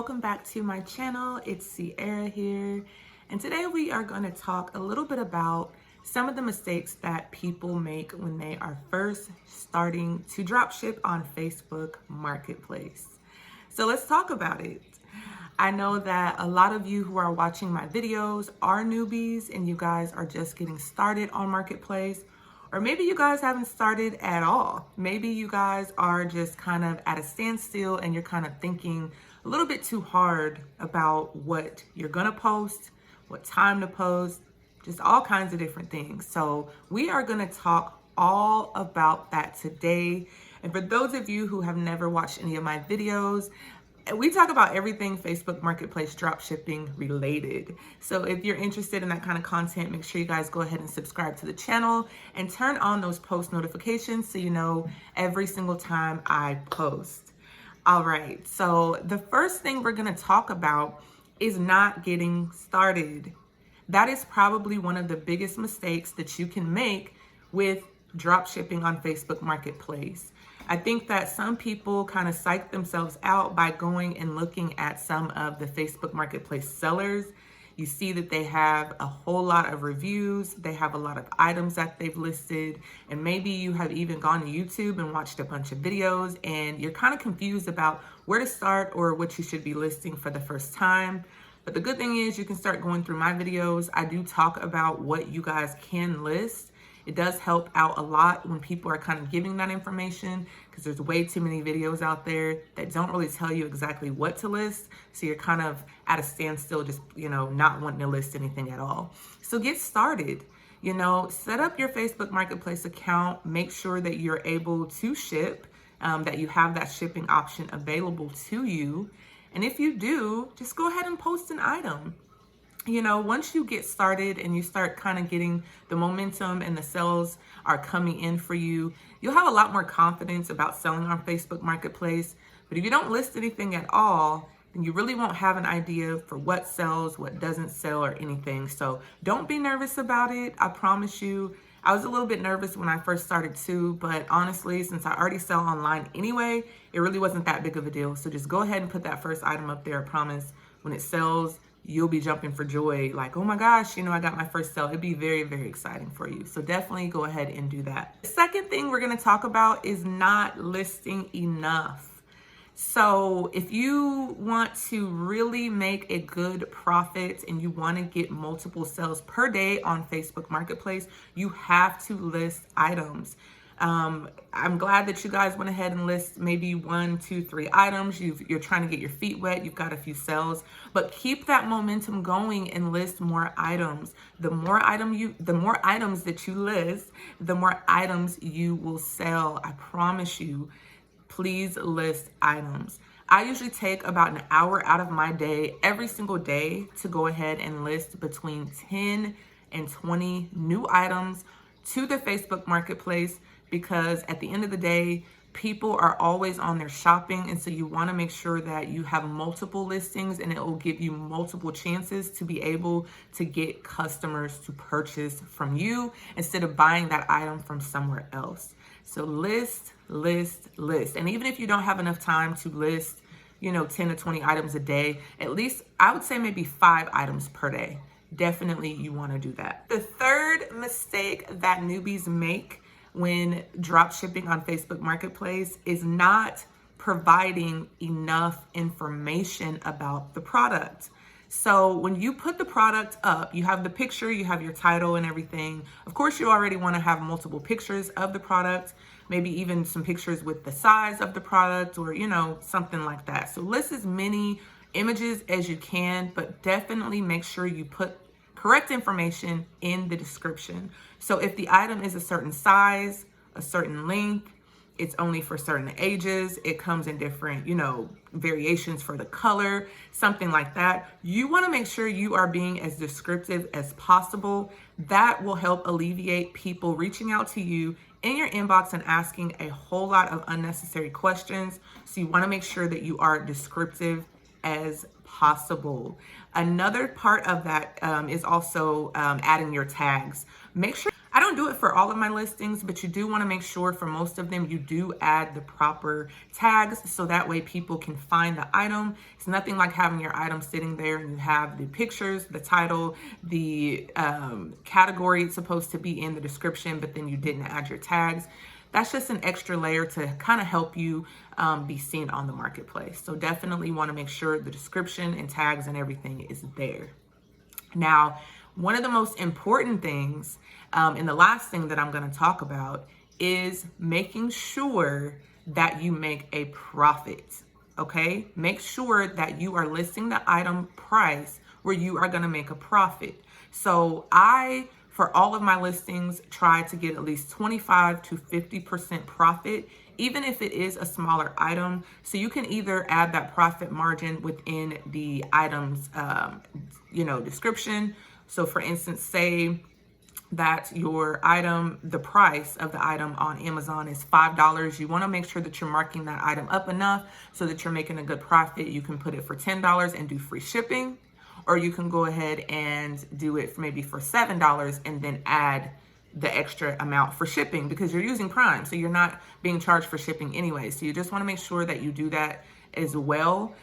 welcome back to my channel. It's Sierra here, and today we are going to talk a little bit about some of the mistakes that people make when they are first starting to dropship on Facebook Marketplace. So let's talk about it. I know that a lot of you who are watching my videos are newbies and you guys are just getting started on Marketplace, or maybe you guys haven't started at all. Maybe you guys are just kind of at a standstill and you're kind of thinking a little bit too hard about what you're gonna post, what time to post, just all kinds of different things. So we are gonna talk all about that today. And for those of you who have never watched any of my videos, we talk about everything Facebook Marketplace dropshipping related. So if you're interested in that kind of content, make sure you guys go ahead and subscribe to the channel and turn on those post notifications so you know every single time I post. All right, so the first thing we're gonna talk about is not getting started. That is probably one of the biggest mistakes that you can make with dropshipping on Facebook Marketplace. I think that some people kind of psych themselves out by going and looking at some of the Facebook Marketplace sellers. You see that they have a whole lot of reviews, they have a lot of items that they've listed, and maybe you have even gone to YouTube and watched a bunch of videos and you're kind of confused about where to start or what you should be listing for the first time. But the good thing is you can start going through my videos. I do talk about what you guys can list. It does help out a lot when people are kind of giving that information, because there's way too many videos out there that don't really tell you exactly what to list. So you're kind of at a standstill, just, not wanting to list anything at all. So get started, set up your Facebook Marketplace account, make sure that you're able to ship, that you have that shipping option available to you. And if you do, just go ahead and post an item. Once you get started and you start kind of getting the momentum and the sales are coming in for you, you'll have a lot more confidence about selling on Facebook Marketplace. But if you don't list anything at all, then you really won't have an idea for what sells, what doesn't sell, or anything. So don't be nervous about it. I promise you. I was a little bit nervous when I first started too, but honestly, since I already sell online anyway, it really wasn't that big of a deal. So just go ahead and put that first item up there. I promise when it sells, you'll be jumping for joy, like, oh my gosh, I got my first sale. It'd be very, very exciting for you. So definitely go ahead and do that. The second thing we're gonna talk about is not listing enough. So if you want to really make a good profit and you wanna get multiple sales per day on Facebook Marketplace, you have to list items. I'm glad that you guys went ahead and list maybe 1, 2, 3 items. You're trying to get your feet wet. You've got a few sales, but keep that momentum going and list more items. The more items that you list, the more items you will sell. I promise you. Please list items. I usually take about an hour out of my day every single day to go ahead and list between 10 and 20 new items to the Facebook Marketplace, because at the end of the day, people are always on their shopping. And so you want to make sure that you have multiple listings, and it will give you multiple chances to be able to get customers to purchase from you instead of buying that item from somewhere else. So list. And even if you don't have enough time to list, 10 to 20 items a day, at least I would say maybe 5 items per day. Definitely you want to do that. The third mistake that newbies make when drop shipping on Facebook Marketplace is not providing enough information about the product. So when you put the product up, you have the picture, you have your title and everything. Of course, you already want to have multiple pictures of the product, maybe even some pictures with the size of the product, or, something like that. So list as many images as you can, but definitely make sure you put correct information in the description. So if the item is a certain size, a certain length, it's only for certain ages, it comes in different, variations for the color, something like that. You want to make sure you are being as descriptive as possible. That will help alleviate people reaching out to you in your inbox and asking a whole lot of unnecessary questions. So you want to make sure that you are descriptive as possible. Another part of that is also adding your tags. Make sure, I don't don't do it for all of my listings, but you do want to make sure for most of them, you do add the proper tags so that way people can find the item. It's nothing like having your item sitting there and you have the pictures, the title, the category it's supposed to be in, the description, but then you didn't add your tags. That's just an extra layer to kind of help you be seen on the marketplace. So definitely want to make sure the description and tags and everything is there. Now, one of the most important things, and the last thing that I'm going to talk about, is making sure that you make a profit. Okay? Make sure that you are listing the item price where you are going to make a profit. So for all of my listings, try to get at least 25 to 50% profit, even if it is a smaller item. So you can either add that profit margin within the item's, description. So for instance, say that your item, the price of the item on Amazon is $5. You want to make sure that you're marking that item up enough so that you're making a good profit. You can put it for $10 and do free shipping, or you can go ahead and do it maybe for $7 and then add the extra amount for shipping because you're using Prime. So you're not being charged for shipping anyway. So you just want to make sure that you do that as well.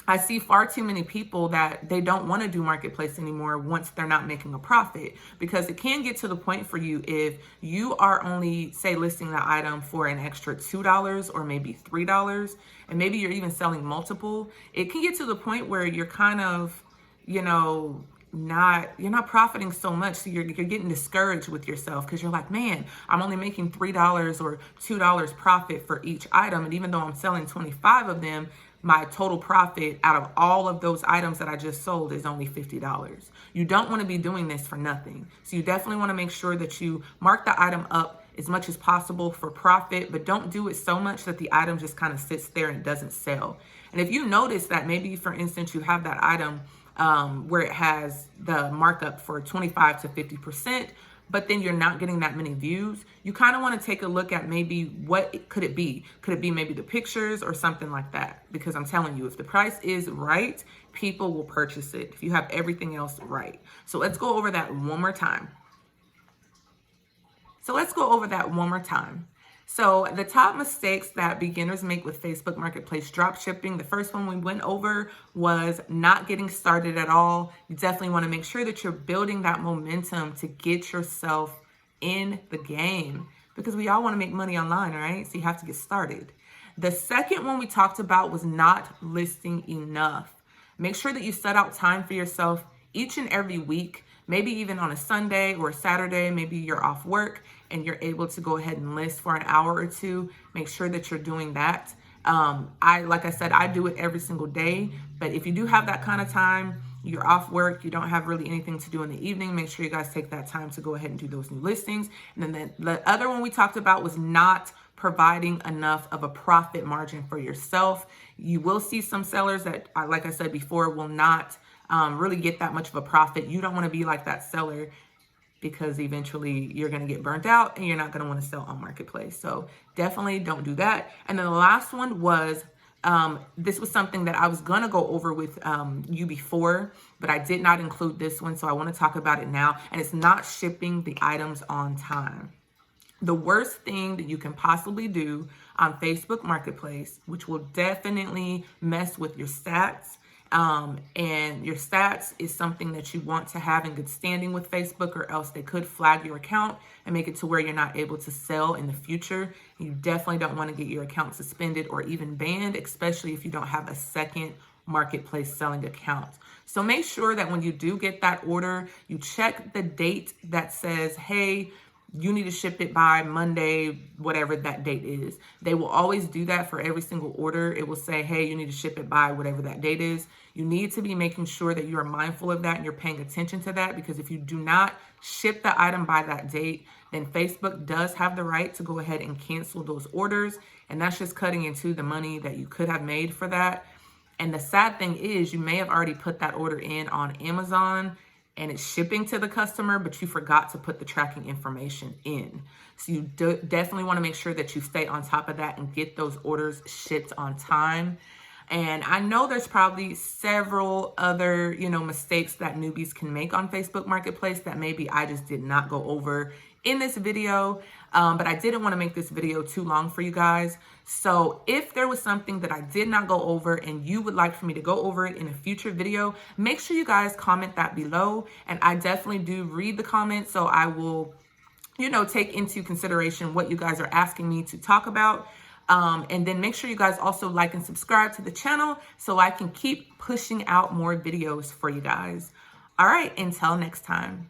I see far too many people that they don't want to do marketplace anymore once they're not making a profit, because it can get to the point for you if you are only, say, listing the item for an extra $2 or maybe $3, and maybe you're even selling multiple. It can get to the point where you're kind of, you're not profiting so much. So you're getting discouraged with yourself because you're like, man, I'm only making $3 or $2 profit for each item. And even though I'm selling 25 of them, my total profit out of all of those items that I just sold is only $50. You don't want to be doing this for nothing. So you definitely want to make sure that you mark the item up as much as possible for profit, but don't do it so much that the item just kind of sits there and doesn't sell. And if you notice that maybe, for instance, you have that item where it has the markup for 25 to 50%, but then you're not getting that many views, you kind of want to take a look at maybe could it be? Could it be maybe the pictures or something like that? Because I'm telling you, if the price is right, people will purchase it if you have everything else right. So let's go over that one more time. So the top mistakes that beginners make with Facebook Marketplace dropshipping, the first one we went over was not getting started at all. You definitely want to make sure that you're building that momentum to get yourself in the game, because we all want to make money online, right? So you have to get started. The second one we talked about was not listing enough. Make sure that you set out time for yourself each and every week, maybe even on a Sunday or a Saturday. Maybe you're off work and you're able to go ahead and list for an hour or two. Make sure that you're doing that. Like I said, I do it every single day, but if you do have that kind of time, you're off work, you don't have really anything to do in the evening, make sure you guys take that time to go ahead and do those new listings. And then the other one we talked about was not providing enough of a profit margin for yourself. You will see some sellers that, like I said before, will not really get that much of a profit. You don't want to be like that seller, because eventually you're going to get burnt out and you're not going to want to sell on Marketplace. So definitely don't do that. And then the last one was, this was something that I was going to go over with you before, but I did not include this one. So I want to talk about it now. And it's not shipping the items on time. The worst thing that you can possibly do on Facebook Marketplace, which will definitely mess with your stats, and your stats is something that you want to have in good standing with Facebook, or else they could flag your account and make it to where you're not able to sell in the future. You definitely don't want to get your account suspended or even banned, especially if you don't have a second marketplace selling account. So make sure that when you do get that order, you check the date that says, hey, you need to ship it by Monday, whatever that date is. They will always do that for every single order. It will say, hey, you need to ship it by whatever that date is. You need to be making sure that you are mindful of that and you're paying attention to that, because if you do not ship the item by that date, then Facebook does have the right to go ahead and cancel those orders. And that's just cutting into the money that you could have made for that. And the sad thing is, you may have already put that order in on Amazon and it's shipping to the customer, but you forgot to put the tracking information in. So you definitely want to make sure that you stay on top of that and get those orders shipped on time. And I know there's probably several other, mistakes that newbies can make on Facebook Marketplace that maybe I just did not go over in this video. But I didn't want to make this video too long for you guys. So if there was something that I did not go over and you would like for me to go over it in a future video, make sure you guys comment that below. And I definitely do read the comments, so I will, take into consideration what you guys are asking me to talk about. And then make sure you guys also like and subscribe to the channel so I can keep pushing out more videos for you guys. All right, until next time.